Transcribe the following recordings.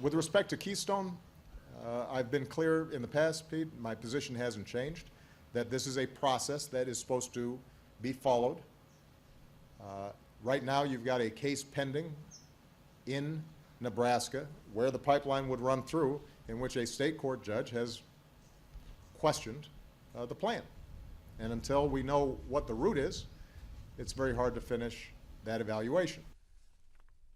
With respect to Keystone, I've been clear in the past, Pete, my position hasn't changed, that this is a process that is supposed to be followed. Right now, you've got a case pending in Nebraska where the pipeline would run through, in which a state court judge has questioned the plan. And until we know what the route is, it's very hard to finish that evaluation.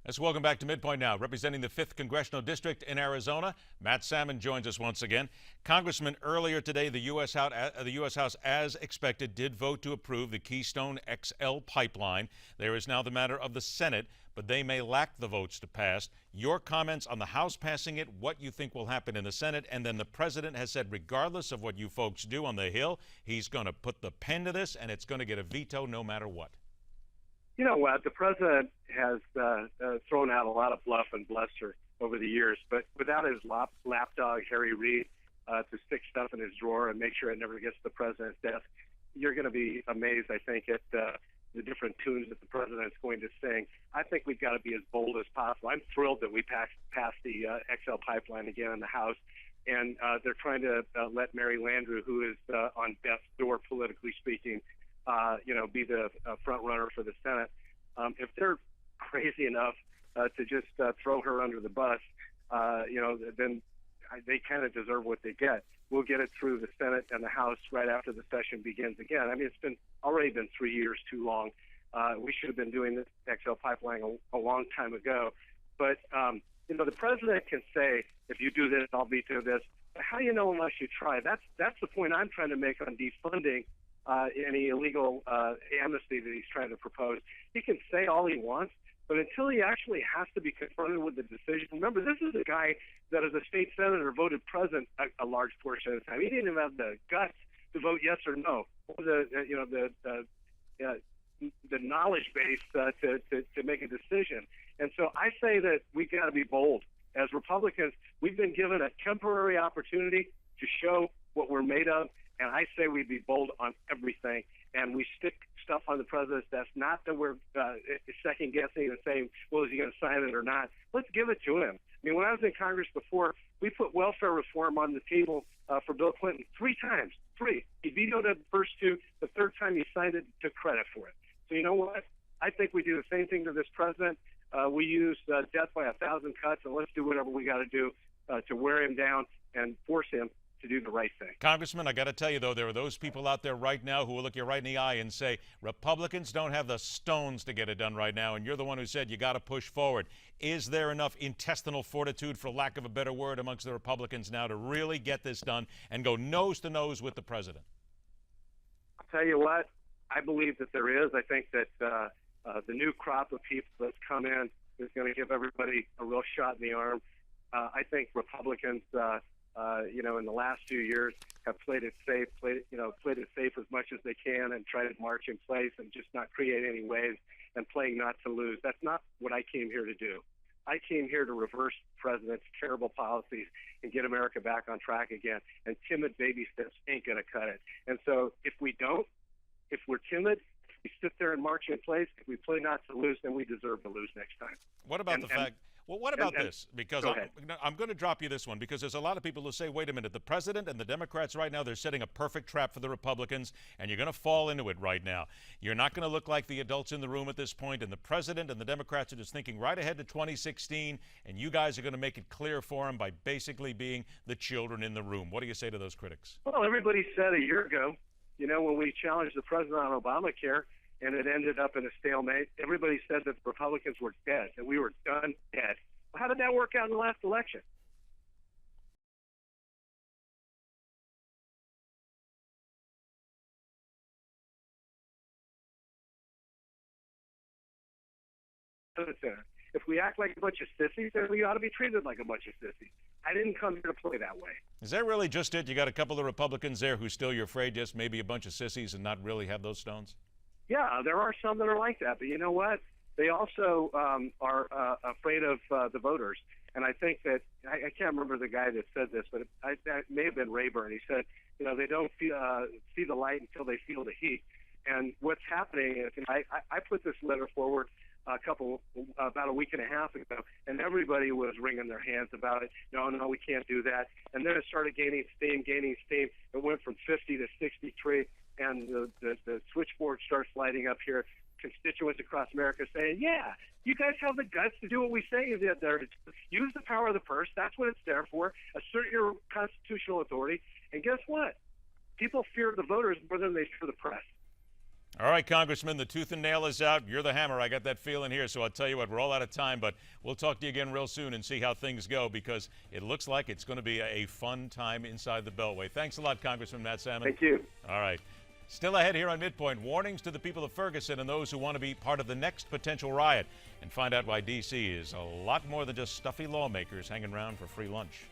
Let's welcome back to MidPoint now. Representing the 5th Congressional District in Arizona, Matt Salmon joins us once again. Congressman, earlier today, the U.S. House, as expected, did vote to approve the Keystone XL Pipeline. There is now the matter of the Senate, but they may lack the votes to pass. Your comments on the House passing it, what you think will happen in the Senate, and then the President has said, regardless of what you folks do on the Hill, he's going to put the pen to this, and it's going to get a veto no matter what. You know what? The president has thrown out a lot of bluff and bluster over the years, but without his lapdog, Harry Reid, to stick stuff in his drawer and make sure it never gets to the president's desk, you're going to be amazed, I think, at the different tunes that the president's going to sing. I think we've got to be as bold as possible. I'm thrilled that we passed the XL pipeline again in the House, and they're trying to let Mary Landrieu, who is on death's door, politically speaking, be the front runner for the Senate. If they're crazy enough to just throw her under the bus, then they kind of deserve what they get. We'll get it through the Senate and the House right after the session begins again. I mean, it's already been 3 years too long. We should have been doing this XL pipeline a long time ago. But, the president can say, if you do this, I'll veto this. But how do you know unless you try? That's the point I'm trying to make on defunding any illegal amnesty that he's trying to propose. He can say all he wants, but until he actually has to be confronted with the decision. Remember, this is a guy that as a state senator voted present a large portion of the time. He didn't even have the guts to vote yes or no, or the knowledge base to make a decision. And so I say that we've got to be bold. As Republicans, we've been given a temporary opportunity to show what we're made of. And I say we be bold on everything, and we stick stuff on the president's desk. Not that we're second guessing and saying, well, is he going to sign it or not? Let's give it to him. I mean, when I was in Congress before, we put welfare reform on the table for Bill Clinton 3 times. 3. He vetoed it the first 2. The third time he signed it, took credit for it. So you know what? I think we do the same thing to this president. We use death by 1,000 cuts, and let's do whatever we got to do to wear him down and force him to do the right thing. Congressman, I got to tell you, though, there are those people out there right now who will look you right in the eye and say, Republicans don't have the stones to get it done right now, and you're the one who said you got to push forward. Is there enough intestinal fortitude, for lack of a better word, amongst the Republicans now to really get this done and go nose to nose with the president? I'll tell you what, I believe that there is. I think that the new crop of people that's come in is going to give everybody a real shot in the arm. I think Republicans in the last few years have played it safe as much as they can and tried to march in place and just not create any waves and playing not to lose. That's not what I came here to do. I came here to reverse the president's terrible policies and get America back on track again. And timid baby steps ain't going to cut it. And so if we're timid, if we sit there and march in place, if we play not to lose, then we deserve to lose next time. What about this? Because I'm going to drop you this one, because there's a lot of people who say, wait a minute, the president and the Democrats right now, they're setting a perfect trap for the Republicans, and you're going to fall into it right now. You're not going to look like the adults in the room at this point, and the president and the Democrats are just thinking right ahead to 2016, and you guys are going to make it clear for them by basically being the children in the room. What do you say to those critics? Well, everybody said a year ago, when we challenged the president on Obamacare, and it ended up in a stalemate, everybody said that the Republicans were dead, that we were done dead. Well, how did that work out in the last election? If we act like a bunch of sissies, then we ought to be treated like a bunch of sissies. I didn't come here to play that way. Is that really just it? You got a couple of Republicans there who still you're afraid just maybe a bunch of sissies and not really have those stones? Yeah, there are some that are like that, but you know what? They also are afraid of the voters. And I think that, I can't remember the guy that said this, but it may have been Rayburn. He said, they don't see the light until they feel the heat. And what's happening is, I put this letter forward about a week and a half ago, and everybody was wringing their hands about it. No, we can't do that. And then it started gaining steam. It went from 50 to 63, and the switchboard starts lighting up here. Constituents across America saying, yeah, you guys have the guts to do what we say. Use the power of the purse. That's what it's there for. Assert your constitutional authority. And guess what? People fear the voters more than they fear the press. All right, Congressman, the tooth and nail is out. You're the hammer. I got that feeling here. So I'll tell you what, we're all out of time, but we'll talk to you again real soon and see how things go, because it looks like it's going to be a fun time inside the Beltway. Thanks a lot, Congressman Matt Salmon. Thank you. All right. Still ahead here on MidPoint, warnings to the people of Ferguson and those who want to be part of the next potential riot, and find out why D.C. is a lot more than just stuffy lawmakers hanging around for free lunch.